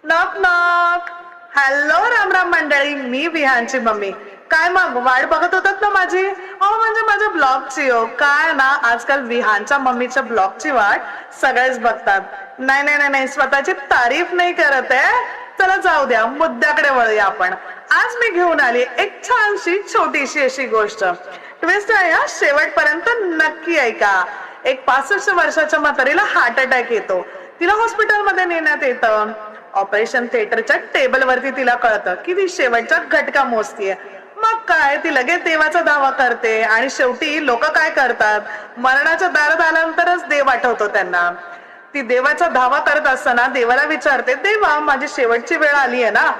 Knock knock. Hello Ram Ram मंडळी, मी विहानची mummy. काय मग वाट बघत होतात ना माझी? म्हणजे माझ्या ब्लॉगची. हो काय ना, आजकाल विहानच्या मम्मीच्या ब्लॉगची वाट सगळेच बघतात. नाही नाही नाही नाही, स्वतःची तारीफ नाही करत आहे. चला जाऊ द्या, मुद्द्याकडे वळूया आपण. आज मी घेऊन आली एक छानशी छोटीशी अशी गोष्ट. ट्विस्ट आहे हा, शेवटपर्यंत नक्की ऐका. एक 65 वर्षाच्या म्हातारीला हार्ट अटॅक येतो. तिला हॉस्पिटलमध्ये नेण्यात येतं. ऑपरेशन थिएटरच्या टेबलवरती तिला कळतं की ती शेवटच्या घटका मोजतीये. मग काय, ती लगेच देवाचा दावा करते आणि शेवटी लोक काय करतात, मरणाच्या दारात आल्यानंतरच देव आठवतो त्यांना. ती देवाचा धावा करत असताना देवाला विचारते, देवा माझी शेवटची वेळ आली आहे ना?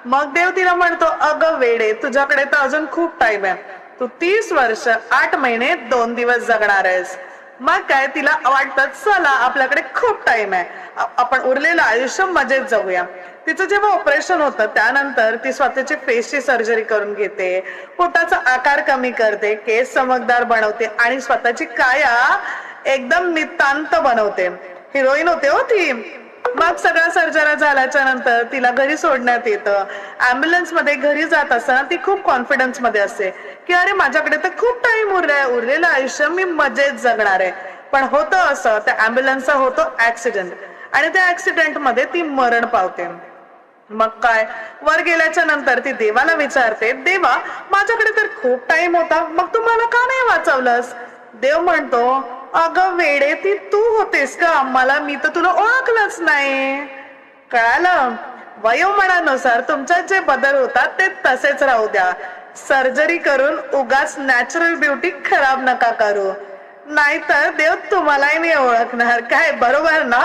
मग देव तिला म्हणतो, अगं वेडे, तुझ्याकडे तर अजून खूप टाइम आहे. तू 30 वर्ष 8 महिने 2 दिवस जगणार आहेस. मग काय, तिला वाटतं चला आपल्याकडे खूप टाइम आहे, आपण उरलेलं आयुष्य मजेत जगूया. तिचं जेव्हा ऑपरेशन होतं त्यानंतर ती स्वतःची फेसची सर्जरी करून घेते, पोटाचा आकार कमी करते, केस चमकदार बनवते आणि स्वतःची काया एकदम नितांत बनवते. हिरोईन होते हो ती. मग सगळ्या सर्जऱ्या झाल्याच्या नंतर तिला घरी सोडण्यात येतं. ऍम्ब्युलन्स मध्ये घरी जात असताना ती खूप कॉन्फिडन्स मध्ये असते की अरे माझ्याकडे तर खूप टाइम उरलाय, उरलेलं आयुष्य मी मजेत जगणार आहे. पण होतं असं, त्या ऍम्ब्युलन्सचा होतो ऍक्सिडेंट आणि त्या ऍक्सिडेंट मध्ये ती मरण पावते. मग काय, वर गेल्याच्या नंतर ती देवाला विचारते, देवा माझ्याकडे तर खूप टाइम होता, मग तू मला का नाही वाचवलंस? देव म्हणतो, अगं वेडे, ती तू होतेस का? मी तर तुला ओळखलंच नाही. कळालं? वयोमानानुसार तुमच्यात जे बदल होतात ते तसेच राहू द्या. सर्जरी करून उगाच नॅचरल ब्युटी खराब नका करू, नाहीतर देव तुम्हालाही नाही ओळखणार. काय, बरोबर ना?